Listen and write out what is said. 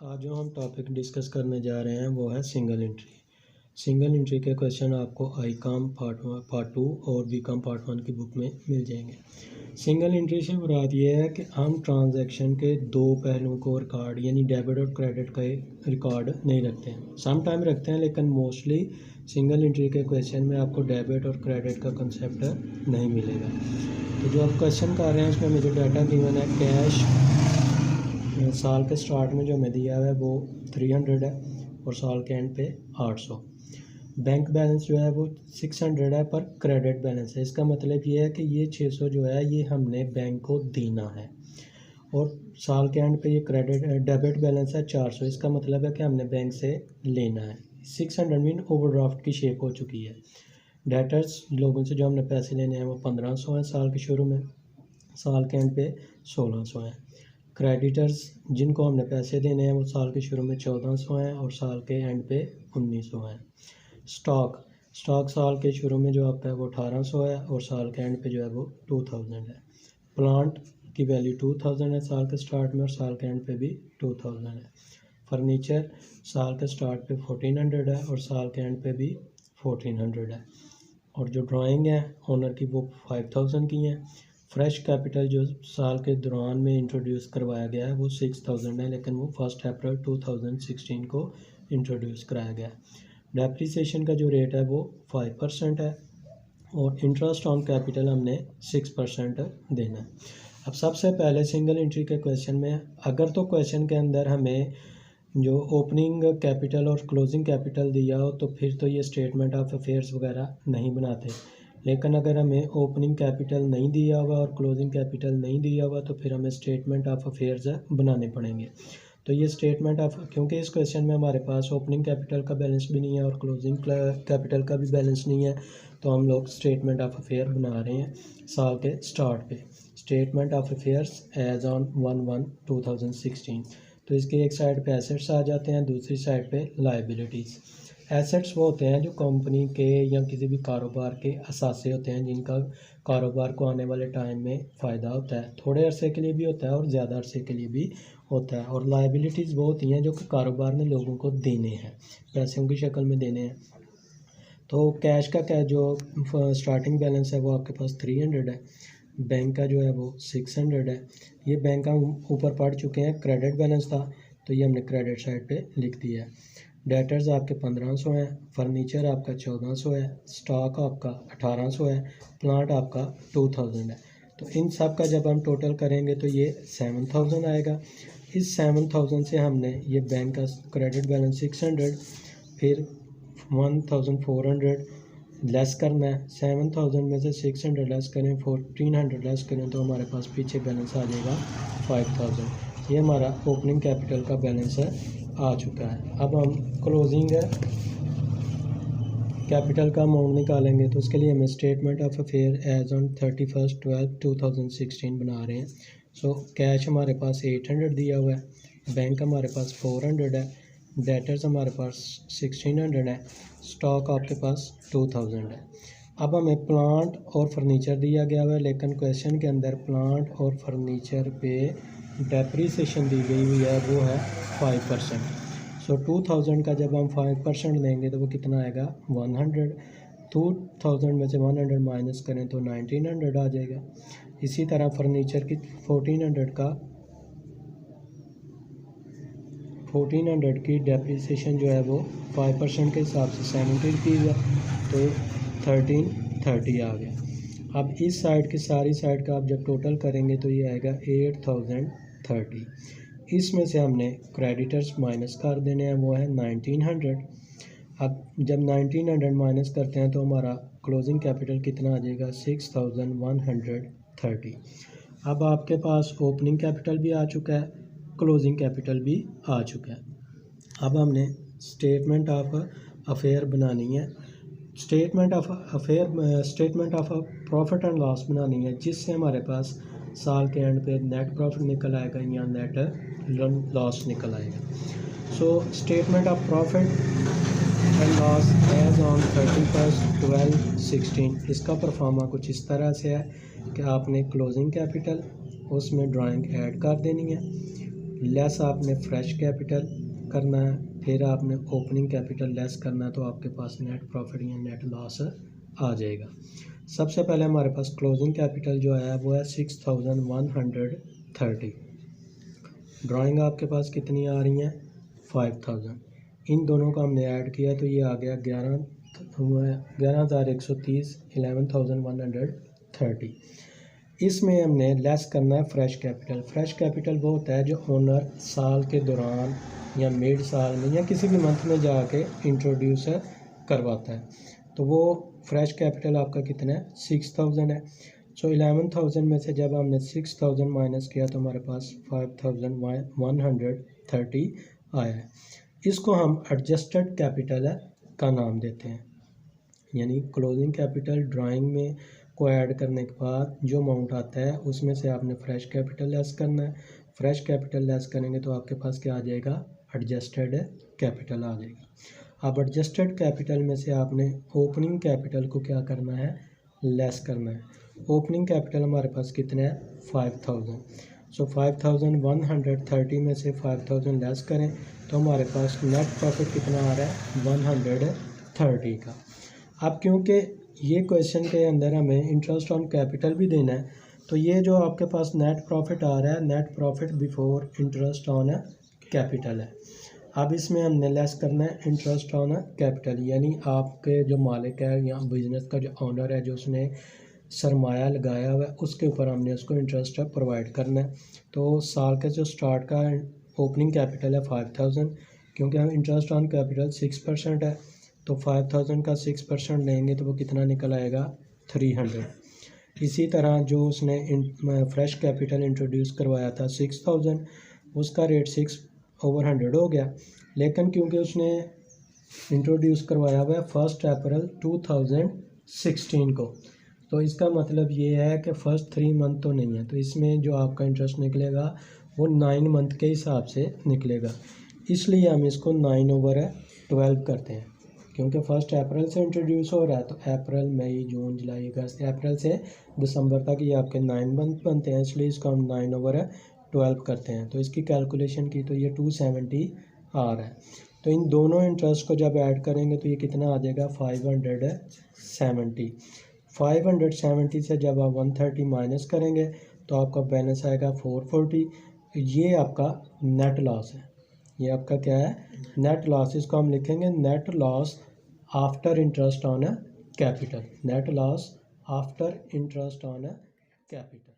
आज जो हम टॉपिक डिस्कस करने जा रहे हैं वो है सिंगल एंट्री। सिंगल एंट्री के क्वेश्चन आपको आई काम पार्ट 2 और बी काम पार्ट 1 की बुक में मिल जाएंगे। सिंगल एंट्री से मुराद ये है कि हम ट्रांजैक्शन के दो पहलुओं को रिकॉर्ड यानी डेबिट और क्रेडिट का रिकॉर्ड नहीं रखते हैं। सम टाइम रखते हैं, लेकिन मोस्टली सिंगल एंट्री के क्वेश्चन में आपको डेबिट और क्रेडिट का कंसेप्ट नहीं मिलेगा। तो जो आप क्वेश्चन कर रहे हैं उसमें मुझे डाटा गिवन है कैश साल के स्टार्ट में जो हमें दिया हुआ है वो 300 है और साल के एंड पे 800। बैंक बैलेंस जो है वो 600 है पर क्रेडिट बैलेंस है। इसका मतलब ये है कि ये 600 जो है ये हमने बैंक को देना है और साल के एंड पे ये डेबिट बैलेंस है 400। इसका मतलब है कि हमने बैंक से लेना है। 600 मीन ओवरड्राफ्ट की शेप हो चुकी है। डेटर्स लोगों से जो हमने पैसे लेने हैं वो 1500 हैं साल के शुरू में, साल के एंड पे 1600 हैं। क्रेडिटर्स जिनको हमने पैसे देने हैं वो साल के शुरू में 1400 हैं और साल के एंड पे 1900 हैं। स्टॉक साल के शुरू में जो आपका है वो 1800 है और साल के एंड पे जो है वो 2000 है। प्लांट की वैल्यू 2000 है साल के स्टार्ट में और साल के एंड पे भी 2000 है। फर्नीचर साल के स्टार्ट पे 1400 है और साल के एंड पे भी 1400 है। और जो ड्राइंग है ओनर की वो 5000 की हैं। फ्रेश कैपिटल जो साल के दौरान में इंट्रोड्यूस करवाया गया है वो 6000 है, लेकिन वो 1 अप्रैल 2016 को इंट्रोड्यूस कराया गया है। डेप्रिसिएशन का जो रेट है वो 5% है और इंटरेस्ट ऑन कैपिटल हमने 6% देना है। अब सबसे पहले सिंगल एंट्री के क्वेश्चन में अगर तो क्वेश्चन के अंदर हमें जो ओपनिंग कैपिटल और क्लोजिंग कैपिटल दिया हो तो फिर तो ये स्टेटमेंट ऑफ अफेयर्स वगैरह नहीं बनाते, लेकिन अगर हमें ओपनिंग कैपिटल नहीं दिया हुआ और क्लोजिंग कैपिटल नहीं दिया हुआ तो फिर हमें स्टेटमेंट ऑफ अफेयर्स बनाने पड़ेंगे। तो ये स्टेटमेंट ऑफ, क्योंकि इस क्वेश्चन में हमारे पास ओपनिंग कैपिटल का बैलेंस भी नहीं है और क्लोजिंग कैपिटल का भी बैलेंस नहीं है, तो हम लोग स्टेटमेंट ऑफ अफेयर बना रहे हैं साल के स्टार्ट पे। Statement of affairs as on 1/1/2016। तो इसके एक साइड पे एसेट्स आ जाते हैं, दूसरी साइड पे लायबिलिटीज़। एसेट्स वो होते हैं जो कंपनी के या किसी भी कारोबार के असासे होते हैं जिनका कारोबार को आने वाले टाइम में फ़ायदा होता है। थोड़े अरसे के लिए भी होता है और ज़्यादा अरसे के लिए भी होता है। और लायबिलिटीज़ वो होती हैं जो कि कारोबार ने लोगों को देने हैं, पैसों की शक्ल में देने हैं। तो कैश का जो स्टार्टिंग बैलेंस है वो आपके पास 300 है। बैंक का जो है वो 600 है। ये बैंक का ऊपर पढ़ चुके हैं, क्रेडिट बैलेंस था तो ये हमने क्रेडिट साइड पे लिख दिया है। डेटर्स आपके 1500 हैं, फर्नीचर आपका 1400 है, स्टॉक आपका 1800 है, प्लांट आपका 2000 है। तो इन सब का जब हम टोटल करेंगे तो ये 7000 आएगा। इस 7000 से हमने ये बैंक का क्रेडिट बैलेंस 600 फिर 1400 लेस करना है। 7000 में से 600 लेस करें, 1400 लेस करें तो हमारे पास पीछे बैलेंस आ जाएगा 5000। ये हमारा ओपनिंग कैपिटल का बैलेंस है, आ चुका है। अब हम क्लोजिंग कैपिटल का अमाउंट निकालेंगे तो उसके लिए हमें statement of affair as on 31/12/2016 बना रहे हैं। सो कैश हमारे पास 800 दिया हुआ है, बैंक हमारे पास 400 है, डेटर्स हमारे पास 1600 है, स्टॉक आपके पास 2000 है। अब हमें प्लांट और फर्नीचर दिया गया हुआ है, लेकिन क्वेश्चन के अंदर प्लांट और फर्नीचर पे डेप्रिसिएशन दी गई हुई है वो है 5%। सो 2000 का जब हम 5% लेंगे तो वो कितना आएगा 100। 2000 में से 100 माइनस करें तो 1900 आ जाएगा। इसी तरह फर्नीचर की 1400 की डेप्रिसिएशन जो है वो 5% के हिसाब से 70 रुपीज़ है, तो 1330 आ गया। अब इस साइड की सारी साइड का आप जब टोटल करेंगे तो ये आएगा 8030। इसमें से हमने क्रेडिटर्स माइनस कर देने हैं, वो है 1900। अब जब 1900 माइनस करते हैं तो हमारा क्लोजिंग कैपिटल कितना आ जाएगा 6130। अब आपके पास ओपनिंग कैपिटल भी आ चुका है, क्लोजिंग कैपिटल भी आ चुका है। अब हमने स्टेटमेंट ऑफ अफेयर बनानी है। Statement of profit and loss बनानी है, जिससे हमारे पास साल के एंड पे नेट प्रॉफिट निकल आएगा या नेट लॉस निकल आएगा। So statement of profit and loss as on 31/12/16। इसका परफॉर्मा कुछ इस तरह से है कि आपने क्लोजिंग कैपिटल उसमें ड्राइंग ऐड कर देनी है, लेस आपने फ्रेश कैपिटल करना है, फिर आपने ओपनिंग कैपिटल लेस करना है, तो आपके पास नेट प्रॉफिट या नेट लॉस आ जाएगा। सबसे पहले हमारे पास क्लोजिंग कैपिटल जो है वो है 6130। ड्राइंग आपके पास कितनी आ रही हैं 5000। इन दोनों का हमने ऐड किया तो ये आ गया 11,130 11,130। इसमें हमने लेस करना है फ्रेश कैपिटल। फ्रेश कैपिटल वो होता है जो ओनर साल के दौरान या मिड साल में या किसी भी मंथ में जाके इंट्रोड्यूस करवाता है, तो वो फ्रेश कैपिटल आपका कितना है 6000 है। सो 11,000 में से जब हमने 6000 माइनस किया तो हमारे पास 5130 आया है। इसको हम एडजस्टेड कैपिटल का नाम देते हैं, यानी क्लोजिंग कैपिटल ड्राइंग में को ऐड करने के बाद जो अमाउंट आता है उसमें से आपने फ्रेश कैपिटल लेस करना है। फ्रेश कैपिटल लेस करेंगे तो आपके पास क्या आ जाएगा एडजस्टेड कैपिटल आ जाएगा। अब एडजस्टेड कैपिटल में से आपने ओपनिंग कैपिटल को क्या करना है लेस करना है। ओपनिंग कैपिटल हमारे पास कितना है 5000। सो 5130 में से 5000 लेस करें तो हमारे पास नेट प्रॉफिट कितना आ रहा है 130 का। अब क्योंकि ये क्वेश्चन के अंदर हमें इंटरेस्ट ऑन कैपिटल भी देना है, तो ये जो आपके पास नेट प्रॉफिट आ रहा है net profit before interest on capital है। अब इसमें हमने लेस करना है इंटरेस्ट ऑन कैपिटल, यानी आपके जो मालिक है या बिज़नेस का जो ओनर है जो उसने सरमाया लगाया हुआ है उसके ऊपर हमने उसको इंटरेस्ट प्रोवाइड करना है। तो साल के जो स्टार्ट का ओपनिंग कैपिटल है 5000, क्योंकि हम इंटरेस्ट ऑन कैपिटल 6% है तो 5000 का 6% लेंगे तो वो कितना निकल आएगा 300। इसी तरह जो उसने फ्रेश कैपिटल इंट्रोड्यूस करवाया था 6000, उसका रेट 6/100 हो गया, लेकिन क्योंकि उसने इंट्रोड्यूस करवाया हुआ है 1 अप्रैल 2016 को, तो इसका मतलब ये है कि फर्स्ट 3 मंथ तो नहीं है, तो इसमें जो आपका इंटरेस्ट निकलेगा वो 9 मंथ के हिसाब से निकलेगा। इसलिए हम इसको 9/12 करते हैं, क्योंकि 1 अप्रैल से इंट्रोड्यूस हो रहा है तो अप्रैल मई जून जुलाई अगस्त, अप्रैल से दिसंबर तक ये आपके 9 मंथ बनते हैं, इसलिए इसको हम 9/12 करते हैं। तो इसकी कैलकुलेशन की तो ये 270 आ रहा है। तो इन दोनों इंटरेस्ट को जब ऐड करेंगे तो ये कितना आ जाएगा 570। 570 से जब आप 130 माइनस करेंगे तो आपका बैलेंस आएगा 440। ये आपका नेट लॉस है, ये आपका क्या है नेट लॉस। इसको हम लिखेंगे net loss after interest on capital, net loss after interest on capital.